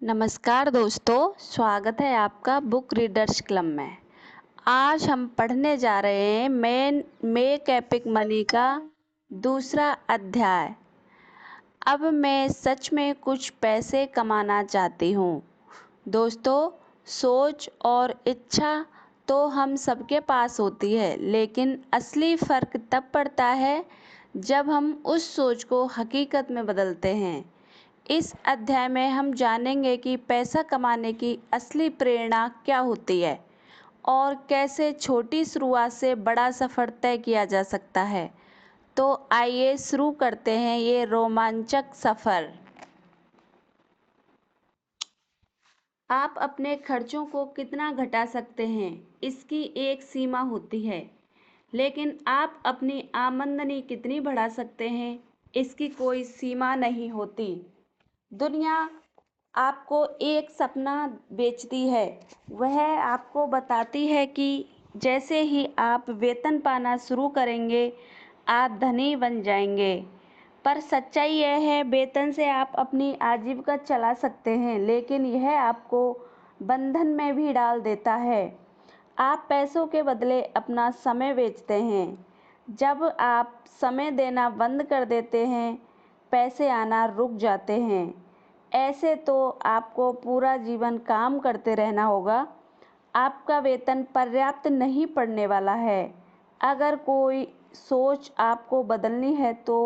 नमस्कार दोस्तों, स्वागत है आपका बुक रीडर्स क्लब में। आज हम पढ़ने जा रहे हैं मेक एपिक मनी का दूसरा अध्याय। अब मैं सच में कुछ पैसे कमाना चाहती हूँ। दोस्तों, सोच और इच्छा तो हम सबके पास होती है, लेकिन असली फ़र्क तब पड़ता है जब हम उस सोच को हकीकत में बदलते हैं। इस अध्याय में हम जानेंगे कि पैसा कमाने की असली प्रेरणा क्या होती है और कैसे छोटी शुरुआत से बड़ा सफर तय किया जा सकता है। तो आइए शुरू करते हैं ये रोमांचक सफर। आप अपने खर्चों को कितना घटा सकते हैं, इसकी एक सीमा होती है, लेकिन आप अपनी आमदनी कितनी बढ़ा सकते हैं, इसकी कोई सीमा नहीं होती। दुनिया आपको एक सपना बेचती है। वह आपको बताती है कि जैसे ही आप वेतन पाना शुरू करेंगे, आप धनी बन जाएंगे। पर सच्चाई यह है, वेतन से आप अपनी आजीविका चला सकते हैं, लेकिन यह आपको बंधन में भी डाल देता है। आप पैसों के बदले अपना समय बेचते हैं। जब आप समय देना बंद कर देते हैं, पैसे आना रुक जाते हैं। ऐसे तो आपको पूरा जीवन काम करते रहना होगा। आपका वेतन पर्याप्त नहीं पड़ने वाला है। अगर कोई सोच आपको बदलनी है तो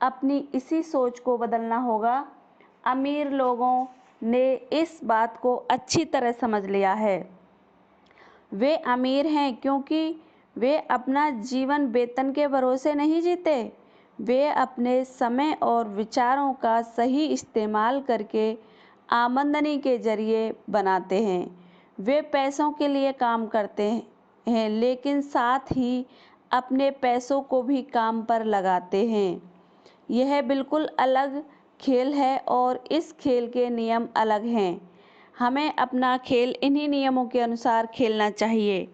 अपनी इसी सोच को बदलना होगा। अमीर लोगों ने इस बात को अच्छी तरह समझ लिया है। वे अमीर हैं क्योंकि वे अपना जीवन वेतन के भरोसे नहीं जीते। वे अपने समय और विचारों का सही इस्तेमाल करके आमदनी के जरिए बनाते हैं। वे पैसों के लिए काम करते हैं, लेकिन साथ ही अपने पैसों को भी काम पर लगाते हैं। यह बिल्कुल अलग खेल है और इस खेल के नियम अलग हैं। हमें अपना खेल इन्हीं नियमों के अनुसार खेलना चाहिए।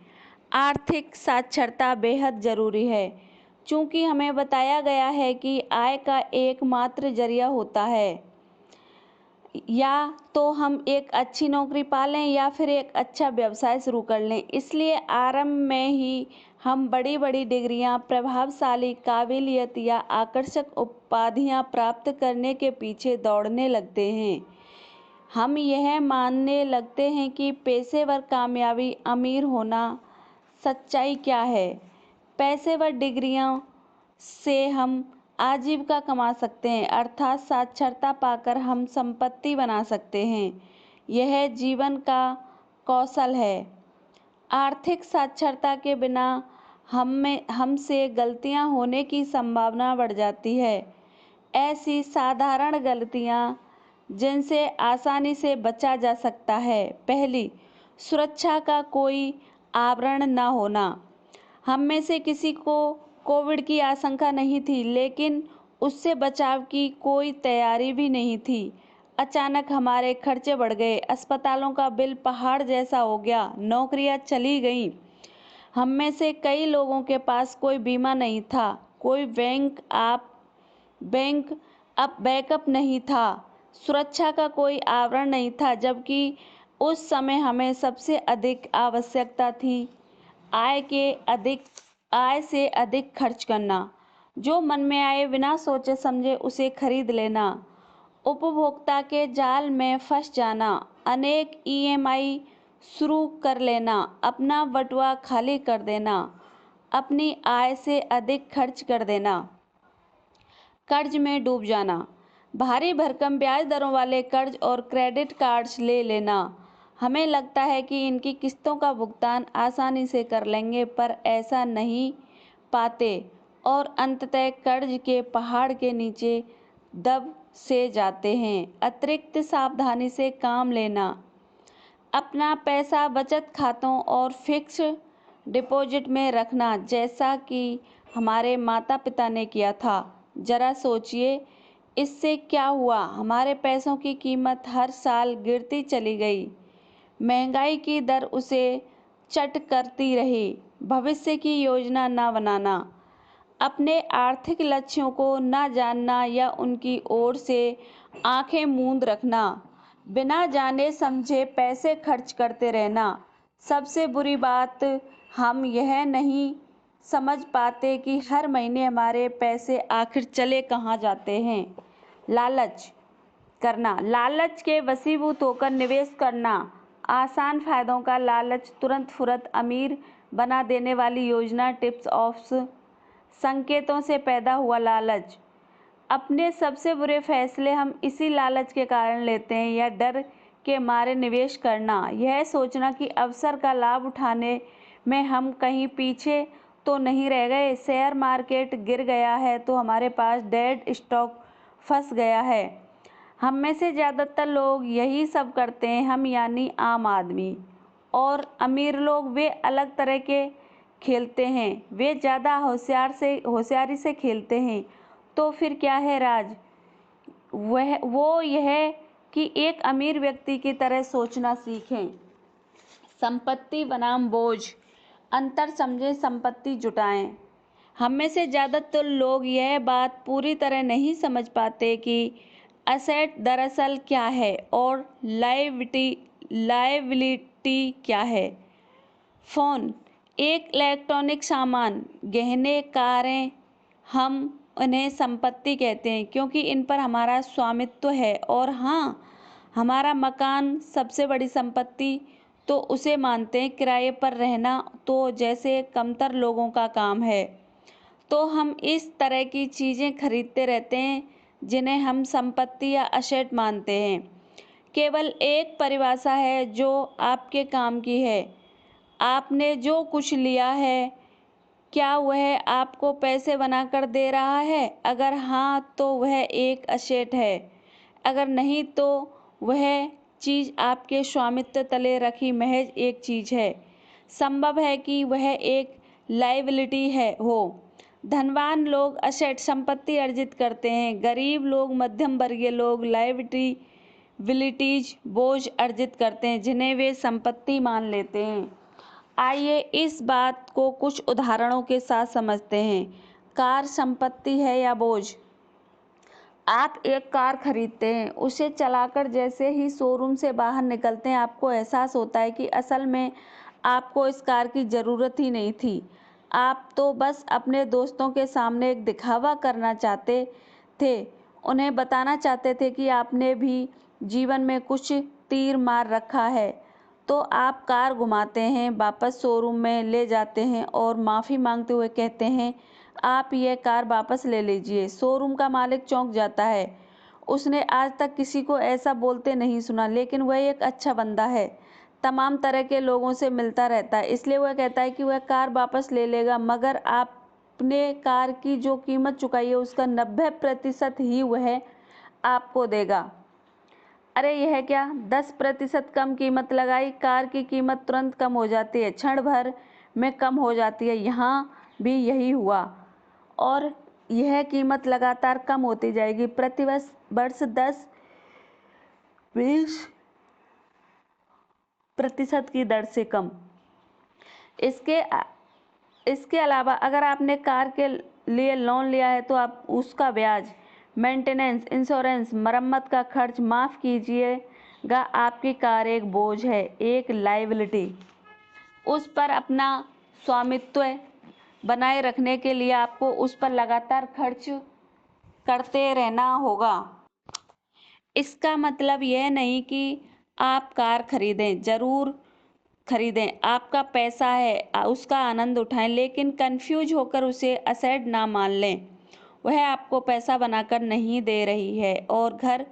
आर्थिक साक्षरता बेहद ज़रूरी है, चूँकि हमें बताया गया है कि आय का एकमात्र जरिया होता है। या तो हम एक अच्छी नौकरी पा लें या फिर एक अच्छा व्यवसाय शुरू कर लें। इसलिए आरंभ में ही हम बड़ी बड़ी डिग्रियां, प्रभावशाली काबिलियत या आकर्षक उपाधियां प्राप्त करने के पीछे दौड़ने लगते हैं। हम यह मानने लगते हैं कि पेशेवर कामयाबी अमीर होना। सच्चाई क्या है? पेशेवर डिग्रियों से हम आजीविका कमा सकते हैं, अर्थात साक्षरता पाकर हम संपत्ति बना सकते हैं। यह जीवन का कौशल है। आर्थिक साक्षरता के बिना हमसे गलतियां होने की संभावना बढ़ जाती है। ऐसी साधारण गलतियां जिनसे आसानी से बचा जा सकता है। पहली, सुरक्षा का कोई आवरण न होना। हम में से किसी को कोविड की आशंका नहीं थी, लेकिन उससे बचाव की कोई तैयारी भी नहीं थी। अचानक हमारे खर्चे बढ़ गए, अस्पतालों का बिल पहाड़ जैसा हो गया, नौकरियां चली गईं। हम में से कई लोगों के पास कोई बीमा नहीं था, कोई बैंक अब बैकअप नहीं था, सुरक्षा का कोई आवरण नहीं था, जबकि उस समय हमें सबसे अधिक आवश्यकता थी आय से अधिक खर्च करना। जो मन में आए बिना सोचे समझे उसे खरीद लेना, उपभोक्ता के जाल में फंस जाना, अनेक ईएमआई शुरू कर लेना, अपना बटुआ खाली कर देना, अपनी आय से अधिक खर्च कर देना, कर्ज में डूब जाना, भारी भरकम ब्याज दरों वाले कर्ज और क्रेडिट कार्ड्स ले लेना। हमें लगता है कि इनकी किस्तों का भुगतान आसानी से कर लेंगे, पर ऐसा नहीं पाते और अंततः कर्ज के पहाड़ के नीचे दब से जाते हैं। अतिरिक्त सावधानी से काम लेना, अपना पैसा बचत खातों और फिक्स डिपॉजिट में रखना, जैसा कि हमारे माता पिता ने किया था। जरा सोचिए, इससे क्या हुआ? हमारे पैसों की कीमत हर साल गिरती चली गई। महंगाई की दर उसे चट करती रही। भविष्य की योजना न बनाना, अपने आर्थिक लक्ष्यों को न जानना या उनकी ओर से आंखें मूंद रखना, बिना जाने समझे पैसे खर्च करते रहना। सबसे बुरी बात हम यह नहीं समझ पाते कि हर महीने हमारे पैसे आखिर चले कहाँ जाते हैं। लालच करना, लालच के वशीभूत होकर निवेश करना। आसान फायदों का लालच तुरंत फुरत अमीर बना देने वाली योजना। टिप्स ऑफ संकेतों से पैदा हुआ लालच। अपने सबसे बुरे फैसले हम इसी लालच के कारण लेते हैं, या डर के मारे निवेश करना, यह सोचना कि अवसर का लाभ उठाने में हम कहीं पीछे तो नहीं रह गए। शेयर मार्केट गिर गया है तो हमारे पास डेड स्टॉक फंस गया है। हम में से ज़्यादातर लोग यही सब करते हैं, हम यानी आम आदमी। और अमीर लोग वे अलग तरह के खेलते हैं, वे ज़्यादा होशियारी से खेलते हैं। तो फिर क्या है राज? वो यह कि एक अमीर व्यक्ति की तरह सोचना सीखें। संपत्ति बनाम बोझ, अंतर समझें, संपत्ति जुटाएं। हम में से ज़्यादातर लोग यह बात पूरी तरह नहीं समझ पाते कि असेट दरअसल क्या है और लायबिलिटी क्या है। फ़ोन एक इलेक्ट्रॉनिक सामान, गहने, कारें, हम उन्हें संपत्ति कहते हैं क्योंकि इन पर हमारा स्वामित्व है। और हाँ, हमारा मकान सबसे बड़ी संपत्ति तो उसे मानते हैं। किराए पर रहना तो जैसे कमतर लोगों का काम है। तो हम इस तरह की चीज़ें खरीदते रहते हैं जिन्हें हम संपत्ति या असेट मानते हैं। केवल एक परिभाषा है जो आपके काम की है। आपने जो कुछ लिया है, क्या वह आपको पैसे बनाकर दे रहा है? अगर हाँ, तो वह एक असेट है। अगर नहीं, तो वह चीज़ आपके स्वामित्व तले रखी महज एक चीज़ है। संभव है कि वह एक लायबिलिटी हो। धनवान लोग असेट, संपत्ति अर्जित करते हैं। गरीब लोग, मध्यम वर्गीय लोग लायबिलिटीज, बोझ अर्जित करते हैं जिन्हें वे संपत्ति मान लेते हैं। आइए इस बात को कुछ उदाहरणों के साथ समझते हैं। कार संपत्ति है या बोझ? आप एक कार खरीदते हैं, उसे चलाकर जैसे ही शोरूम से बाहर निकलते हैं, आपको एहसास होता है कि असल में आपको इस कार की ज़रूरत ही नहीं थी। आप तो बस अपने दोस्तों के सामने एक दिखावा करना चाहते थे, उन्हें बताना चाहते थे कि आपने भी जीवन में कुछ तीर मार रखा है। तो आप कार घुमाते हैं, वापस शोरूम में ले जाते हैं और माफ़ी मांगते हुए कहते हैं, आप ये कार वापस ले लीजिए। शोरूम का मालिक चौंक जाता है। उसने आज तक किसी को ऐसा बोलते नहीं सुना, लेकिन वह एक अच्छा बंदा है, तमाम तरह के लोगों से मिलता रहता है, इसलिए वह कहता है कि वह कार वापस ले लेगा। मगर आपने कार की जो कीमत चुकाई है उसका 90% ही वह आपको देगा। अरे यह क्या, 10% कम कीमत लगाई? कार की कीमत तुरंत कम हो जाती है, क्षण भर में कम हो जाती है। यहाँ भी यही हुआ और यह कीमत लगातार कम होती जाएगी, प्रति वर्ष 10-20% की दर से कम। इसके अलावा अगर आपने कार के लिए लोन लिया है तो आप उसका ब्याज, मेंटेनेंस, इंश्योरेंस, मरम्मत का खर्च माफ़ कीजिएगा। आपकी कार एक बोझ है, एक लायबिलिटी। उस पर अपना स्वामित्व बनाए रखने के लिए आपको उस पर लगातार खर्च करते रहना होगा। इसका मतलब यह नहीं कि आप कार खरीदें, ज़रूर खरीदें, आपका पैसा है, उसका आनंद उठाएं, लेकिन कंफ्यूज होकर उसे असेट ना मान लें। वह आपको पैसा बनाकर नहीं दे रही है। और घर,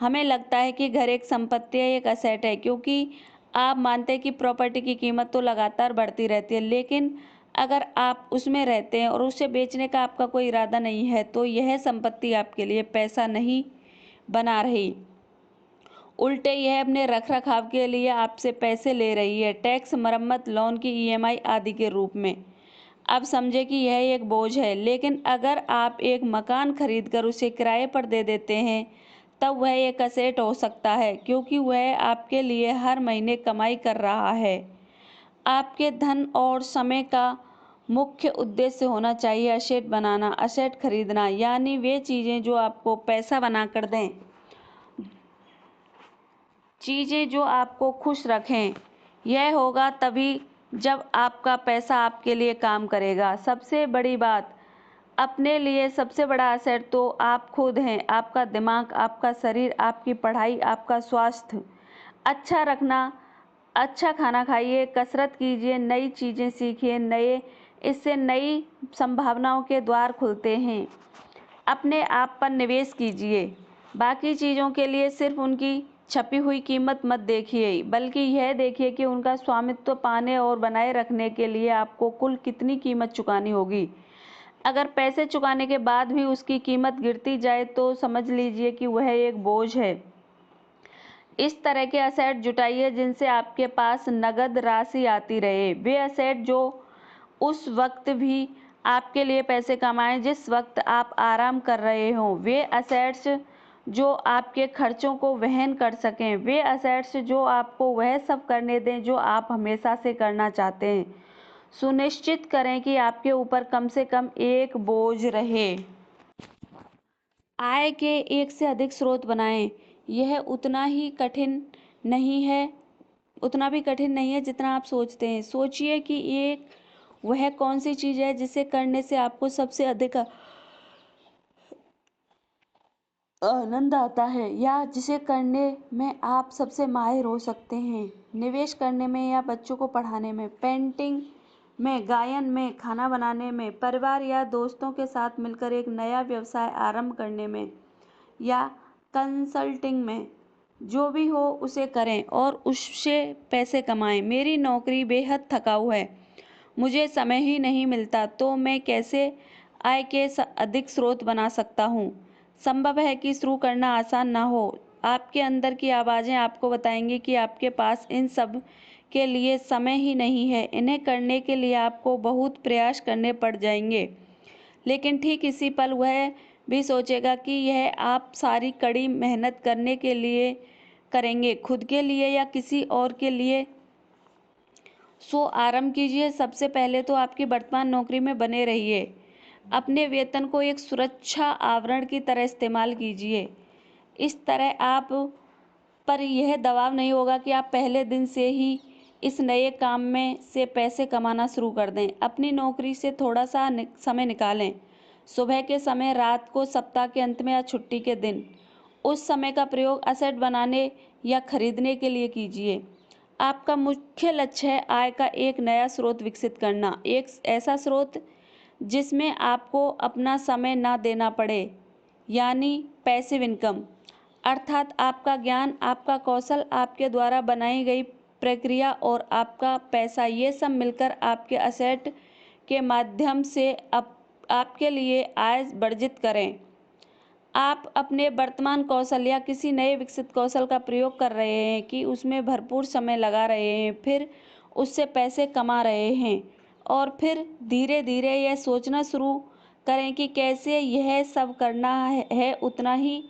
हमें लगता है कि घर एक संपत्ति है, एक असेट है, क्योंकि आप मानते हैं कि प्रॉपर्टी की कीमत तो लगातार बढ़ती रहती है। लेकिन अगर आप उसमें रहते हैं और उसे बेचने का आपका कोई इरादा नहीं है, तो यह संपत्ति आपके लिए पैसा नहीं बना रही, उल्टे यह अपने रख रखाव के लिए आपसे पैसे ले रही है, टैक्स, मरम्मत, लोन की ईएमआई आदि के रूप में। अब समझे कि यह एक बोझ है। लेकिन अगर आप एक मकान खरीदकर उसे किराए पर दे देते हैं, तब वह एक असेट हो सकता है, क्योंकि वह आपके लिए हर महीने कमाई कर रहा है। आपके धन और समय का मुख्य उद्देश्य होना चाहिए असेट बनाना, असेट खरीदना, यानी वे चीज़ें जो आपको पैसा बनाकर दें। चीज़ें जो आपको खुश रखें। यह होगा तभी जब आपका पैसा आपके लिए काम करेगा। सबसे बड़ी बात, अपने लिए सबसे बड़ा एसेट तो आप खुद हैं। आपका दिमाग, आपका शरीर, आपकी पढ़ाई, आपका स्वास्थ्य अच्छा रखना। अच्छा खाना खाइए, कसरत कीजिए, नई चीज़ें सीखिए, इससे नई संभावनाओं के द्वार खुलते हैं। अपने आप पर निवेश कीजिए। बाकी चीज़ों के लिए सिर्फ उनकी छपी हुई कीमत मत देखिए, बल्कि यह देखिए कि उनका स्वामित्व पाने और बनाए रखने के लिए आपको कुल कितनी कीमत चुकानी होगी। अगर पैसे चुकाने के बाद भी उसकी कीमत गिरती जाए तो समझ लीजिए कि वह एक बोझ है। इस तरह के असेट जुटाइए जिनसे आपके पास नगद राशि आती रहे। वे असेट जो उस वक्त भी आपके लिए पैसे कमाएं जिस वक्त आप आराम कर रहे हों। वे असेट्स जो आपके खर्चों को वहन कर सकें। वे असेट्स जो आपको वह सब करने दें जो आप हमेशा से करना चाहते हैं। सुनिश्चित करें कि आपके ऊपर कम से कम एक बोझ रहे। आय के एक से अधिक स्रोत बनाएं। यह उतना भी कठिन नहीं है जितना आप सोचते हैं। सोचिए कि एक वह कौन सी चीज़ है जिसे करने से आपको सबसे अधिक आनंद आता है, या जिसे करने में आप सबसे माहिर हो सकते हैं। निवेश करने में, या बच्चों को पढ़ाने में, पेंटिंग में, गायन में, खाना बनाने में, परिवार या दोस्तों के साथ मिलकर एक नया व्यवसाय आरंभ करने में, या कंसल्टिंग में। जो भी हो उसे करें और उससे पैसे कमाएं। मेरी नौकरी बेहद थकाऊ है, मुझे समय ही नहीं मिलता, तो मैं कैसे आय के अधिक स्रोत बना सकता हूँ। संभव है कि शुरू करना आसान ना हो। आपके अंदर की आवाज़ें आपको बताएंगी कि आपके पास इन सब के लिए समय ही नहीं है। इन्हें करने के लिए आपको बहुत प्रयास करने पड़ जाएंगे। लेकिन ठीक इसी पल वह भी सोचेगा कि यह आप सारी कड़ी मेहनत करने के लिए करेंगे, खुद के लिए या किसी और के लिए। सो आरंभ कीजिए। सबसे पहले तो आपकी वर्तमान नौकरी में बने रहिए। अपने वेतन को एक सुरक्षा आवरण की तरह इस्तेमाल कीजिए। इस तरह आप पर यह दबाव नहीं होगा कि आप पहले दिन से ही इस नए काम में से पैसे कमाना शुरू कर दें। अपनी नौकरी से थोड़ा सा समय निकालें। सुबह के समय, रात को, सप्ताह के अंत में या छुट्टी के दिन। उस समय का प्रयोग असेट बनाने या खरीदने के लिए कीजिए। आपका मुख्य लक्ष्य है आय का एक नया स्रोत विकसित करना। एक ऐसा स्रोत जिसमें आपको अपना समय ना देना पड़े, यानी पैसिव इनकम। अर्थात आपका ज्ञान, आपका कौशल, आपके द्वारा बनाई गई प्रक्रिया और आपका पैसा, ये सब मिलकर आपके असेट के माध्यम से आपके लिए आय वर्जित करें। आप अपने वर्तमान कौशल या किसी नए विकसित कौशल का प्रयोग कर रहे हैं कि उसमें भरपूर समय लगा रहे हैं, फिर उससे पैसे कमा रहे हैं, और फिर धीरे धीरे यह सोचना शुरू करें कि कैसे यह सब करना है उतना ही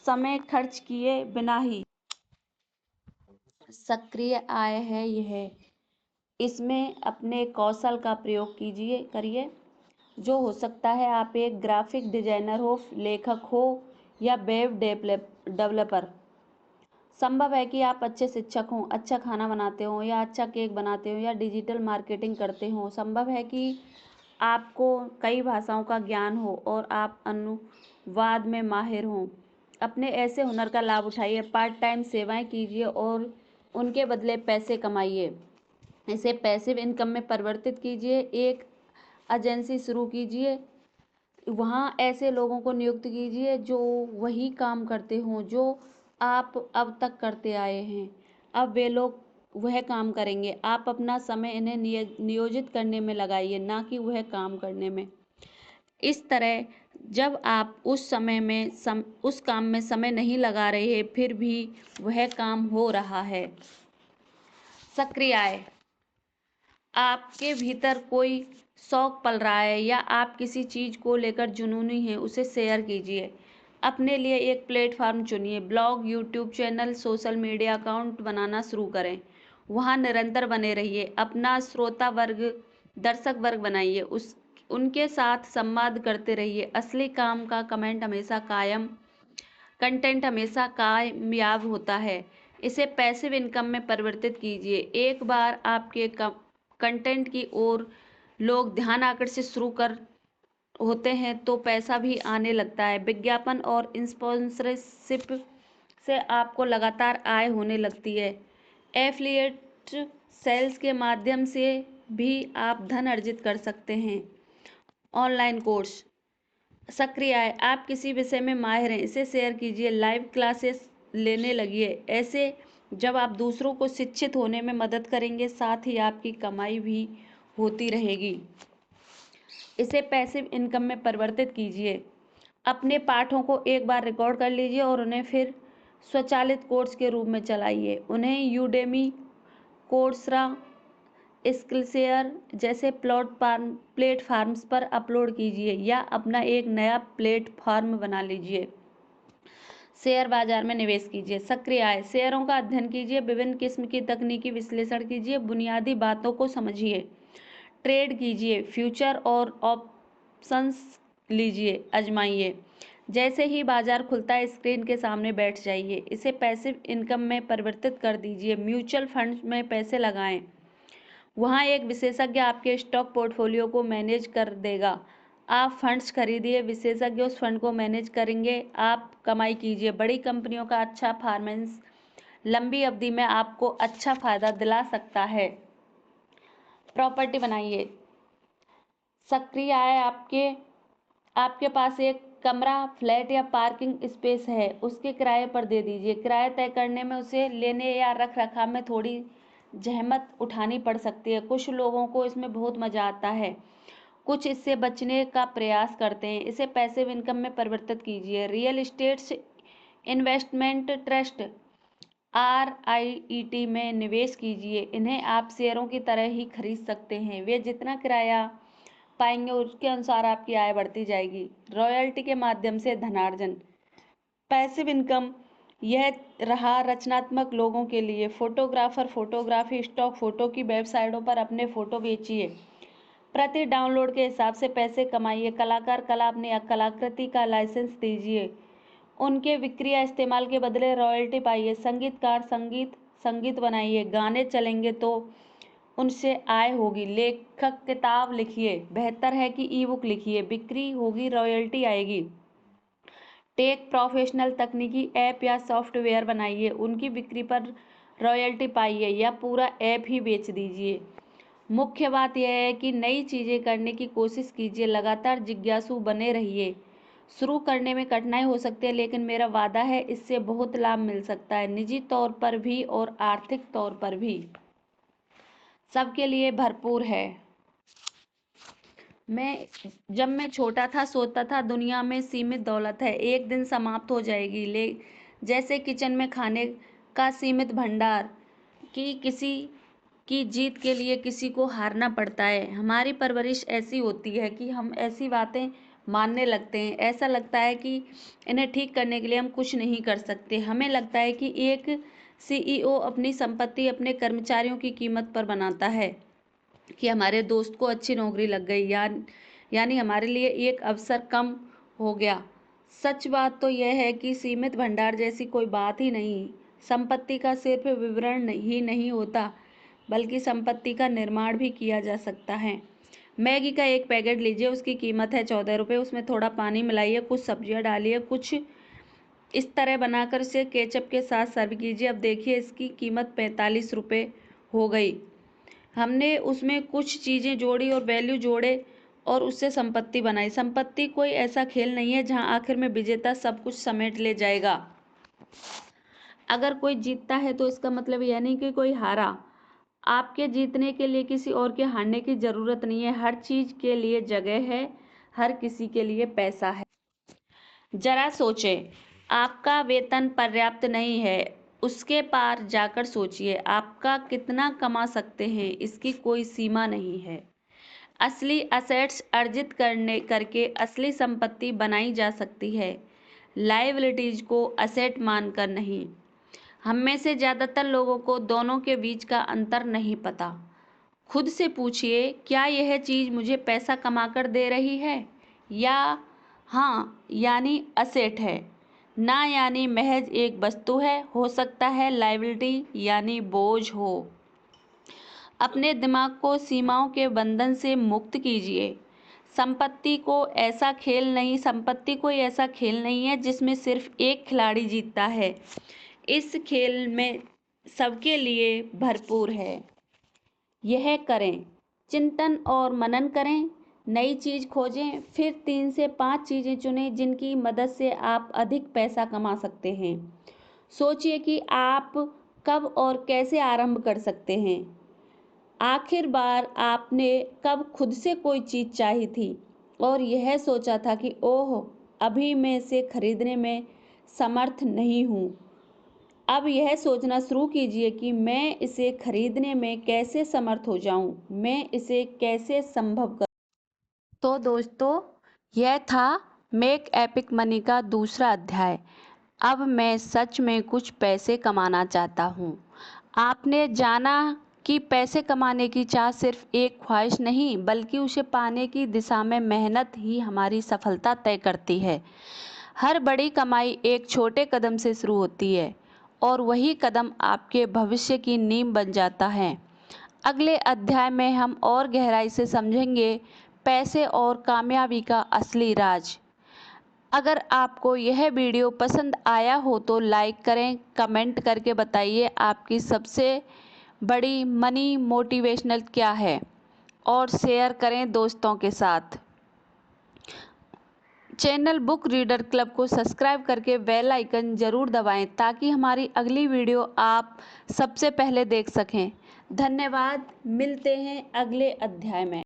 समय खर्च किए बिना ही। सक्रिय आय है यह। इसमें अपने कौशल का प्रयोग करिए। जो हो सकता है आप एक ग्राफिक डिजाइनर हो, लेखक हो, या वेब डेवलपर। संभव है कि आप अच्छे शिक्षक हों, अच्छा खाना बनाते हों, या अच्छा केक बनाते हो, या डिजिटल मार्केटिंग करते हों। संभव है कि आपको कई भाषाओं का ज्ञान हो और आप अनुवाद में माहिर हों। अपने ऐसे हुनर का लाभ उठाइए, पार्ट टाइम सेवाएं कीजिए और उनके बदले पैसे कमाइए। इसे पैसिव इनकम में परिवर्तित कीजिए। एक एजेंसी शुरू कीजिए, वहाँ ऐसे लोगों को नियुक्त कीजिए जो वही काम करते हों जो आप अब तक करते आए हैं। अब वे लोग वह काम करेंगे। आप अपना समय इन्हें नियोजित करने में लगाइए, ना कि वह काम करने में। इस तरह जब आप उस काम में समय नहीं लगा रहे, फिर भी वह काम हो रहा है। सक्रिय आय। आपके भीतर कोई शौक पल रहा है या आप किसी चीज़ को लेकर जुनूनी हैं, उसे शेयर कीजिए। अपने लिए एक प्लेटफॉर्म चुनिए। Blog, YouTube channel, social media account बनाना शुरू करें। वहाँ निरंतर बने रहिए। अपना श्रोता वर्ग, दर्शक वर्ग बनाइए। उनके साथ संवाद करते रहिए। असली कंटेंट हमेशा कामयाब होता है। इसे पैसिव इनकम में परिवर्तित कीजिए। एक बार आपके कंटेंट की ओर लोग ध्यान आकर्षित शुरू कर होते हैं तो पैसा भी आने लगता है। विज्ञापन और स्पॉन्सरशिप से आपको लगातार आय होने लगती है। एफिलिएट सेल्स के माध्यम से भी आप धन अर्जित कर सकते हैं। ऑनलाइन कोर्स सक्रिय आय, आप किसी विषय में माहिर हैं, इसे शेयर कीजिए, लाइव क्लासेस लेने लगिए। ऐसे जब आप दूसरों को शिक्षित होने में मदद करेंगे, साथ ही आपकी कमाई भी होती रहेगी। इसे पैसिव इनकम में परिवर्तित कीजिए। अपने पाठों को एक बार रिकॉर्ड कर लीजिए और उन्हें फिर स्वचालित कोर्स के रूप में चलाइए। उन्हें यूडेमी, कोर्सरा, स्किलशेयर जैसे प्लेटफार्म्स पर अपलोड कीजिए या अपना एक नया प्लेटफॉर्म बना लीजिए। शेयर बाजार में निवेश कीजिए। सक्रिय आय, शेयरों का अध्ययन कीजिए, विभिन्न किस्म की तकनीकी विश्लेषण कीजिए, बुनियादी बातों को समझिए, ट्रेड कीजिए, फ्यूचर और ऑप्शंस लीजिए, आजमाइए। जैसे ही बाजार खुलता है, स्क्रीन के सामने बैठ जाइए। इसे पैसिव इनकम में परिवर्तित कर दीजिए। म्यूचुअल फंड में पैसे लगाएं, वहां एक विशेषज्ञ आपके स्टॉक पोर्टफोलियो को मैनेज कर देगा। आप फंड्स खरीदिए, विशेषज्ञ उस फंड को मैनेज करेंगे, आप कमाई कीजिए। बड़ी कंपनियों का अच्छा परफॉर्मेंस लंबी अवधि में आपको अच्छा फायदा दिला सकता है। प्रॉपर्टी बनाइए। सक्रिय आय, आपके पास एक कमरा, फ्लैट या पार्किंग स्पेस है, उसके किराए पर दे दीजिए। किराया तय करने में उसे लेने या रख रखाव में थोड़ी जहमत उठानी पड़ सकती है। कुछ लोगों को इसमें बहुत मजा आता है, कुछ इससे बचने का प्रयास करते हैं। इसे पैसिव इनकम में परिवर्तित कीजिए। Real estate investment trust RIET में निवेश कीजिए। इन्हें आप शेयरों की तरह ही खरीद सकते हैं। वे जितना किराया पाएंगे उसके अनुसार आपकी आय बढ़ती जाएगी। रॉयल्टी के माध्यम से धनार्जन, पैसिव इनकम यह रहा रचनात्मक लोगों के लिए। फोटोग्राफर फोटोग्राफी स्टॉक फोटो की वेबसाइटों पर अपने फोटो बेचिए, प्रति डाउनलोड के हिसाब से पैसे कमाइए। कलाकार कला अपनी कलाकृति का लाइसेंस दीजिए, उनके बिक्री या इस्तेमाल के बदले रॉयल्टी पाइए। संगीतकार संगीत बनाइए, गाने चलेंगे तो उनसे आय होगी। लेखक किताब लिखिए, बेहतर है कि ई बुक लिखिए, बिक्री होगी, रॉयल्टी आएगी। टेक प्रोफेशनल तकनीकी ऐप या सॉफ्टवेयर बनाइए, उनकी बिक्री पर रॉयल्टी पाइए या पूरा ऐप ही बेच दीजिए। मुख्य बात यह है कि नई चीज़ें करने की कोशिश कीजिए, लगातार जिज्ञासु बने रहिए। शुरू करने में कठिनाई हो सकती है, लेकिन मेरा वादा है इससे बहुत लाभ मिल सकता है, निजी तौर पर भी और आर्थिक तौर पर भी। सबके लिए भरपूर है। जब मैं छोटा था सोचता था दुनिया में सीमित दौलत है, एक दिन समाप्त हो जाएगी। जैसे किचन में खाने का सीमित भंडार, कि किसी की जीत के लिए किसी को हारना पड़ता है। हमारी परवरिश ऐसी होती है कि हम ऐसी बातें मानने लगते हैं। ऐसा लगता है कि इन्हें ठीक करने के लिए हम कुछ नहीं कर सकते। हमें लगता है कि एक CEO अपनी संपत्ति अपने कर्मचारियों की कीमत पर बनाता है, कि हमारे दोस्त को अच्छी नौकरी लग गई यानी हमारे लिए एक अवसर कम हो गया। सच बात तो यह है कि सीमित भंडार जैसी कोई बात ही नहीं। संपत्ति का सिर्फ विवरण ही नहीं होता, बल्कि संपत्ति का निर्माण भी किया जा सकता है। मैगी का एक पैकेट लीजिए, उसकी कीमत है 14 रुपये। उसमें थोड़ा पानी मिलाइए, कुछ सब्जियां डालिए, कुछ इस तरह बनाकर इसे केचप के साथ सर्व कीजिए। अब देखिए इसकी कीमत 45 रुपये हो गई। हमने उसमें कुछ चीज़ें जोड़ी और वैल्यू जोड़े और उससे संपत्ति बनाई। संपत्ति कोई ऐसा खेल नहीं है जहां आखिर में विजेता सब कुछ समेट ले जाएगा। अगर कोई जीतता है तो इसका मतलब यह नहीं कि कोई हारा। आपके जीतने के लिए किसी और के हारने की जरूरत नहीं है। हर चीज के लिए जगह है, हर किसी के लिए पैसा है। जरा सोचें, आपका वेतन पर्याप्त नहीं है, उसके पार जाकर सोचिए आपका कितना कमा सकते हैं, इसकी कोई सीमा नहीं है। असली असेट्स अर्जित करके असली संपत्ति बनाई जा सकती है, लायबिलिटीज को असेट मानकर नहीं। हम में से ज़्यादातर लोगों को दोनों के बीच का अंतर नहीं पता। खुद से पूछिए, क्या यह चीज़ मुझे पैसा कमाकर दे रही है, या हाँ यानी असेट है। ना यानी महज एक वस्तु है, हो सकता है लायबिलिटी यानी बोझ हो। अपने दिमाग को सीमाओं के बंधन से मुक्त कीजिए। संपत्ति कोई ऐसा खेल नहीं है जिसमें सिर्फ एक खिलाड़ी जीतता है। इस खेल में सबके लिए भरपूर है। यह करें, चिंतन और मनन करें, नई चीज खोजें, फिर 3 से 5 चीजें चुनें जिनकी मदद से आप अधिक पैसा कमा सकते हैं। सोचिए कि आप कब और कैसे आरंभ कर सकते हैं। आखिर बार आपने कब खुद से कोई चीज चाही थी और यह सोचा था कि ओह, अभी मैं इसे खरीदने में समर्थ नहीं हूँ। अब यह सोचना शुरू कीजिए कि मैं इसे खरीदने में कैसे समर्थ हो जाऊं, मैं इसे कैसे संभव करूं। तो दोस्तों, यह था मेक एपिक मनी का दूसरा अध्याय। अब मैं सच में कुछ पैसे कमाना चाहता हूँ। आपने जाना कि पैसे कमाने की चाह सिर्फ एक ख्वाहिश नहीं, बल्कि उसे पाने की दिशा में मेहनत ही हमारी सफलता तय करती है। हर बड़ी कमाई एक छोटे कदम से शुरू होती है और वही कदम आपके भविष्य की नींव बन जाता है। अगले अध्याय में हम और गहराई से समझेंगे पैसे और कामयाबी का असली राज। अगर आपको यह वीडियो पसंद आया हो तो लाइक करें, कमेंट करके बताइए आपकी सबसे बड़ी मनी मोटिवेशनल क्या है और शेयर करें दोस्तों के साथ। चैनल बुक रीडर क्लब को सब्सक्राइब करके बेल आइकन ज़रूर दबाएं ताकि हमारी अगली वीडियो आप सबसे पहले देख सकें। धन्यवाद, मिलते हैं अगले अध्याय में।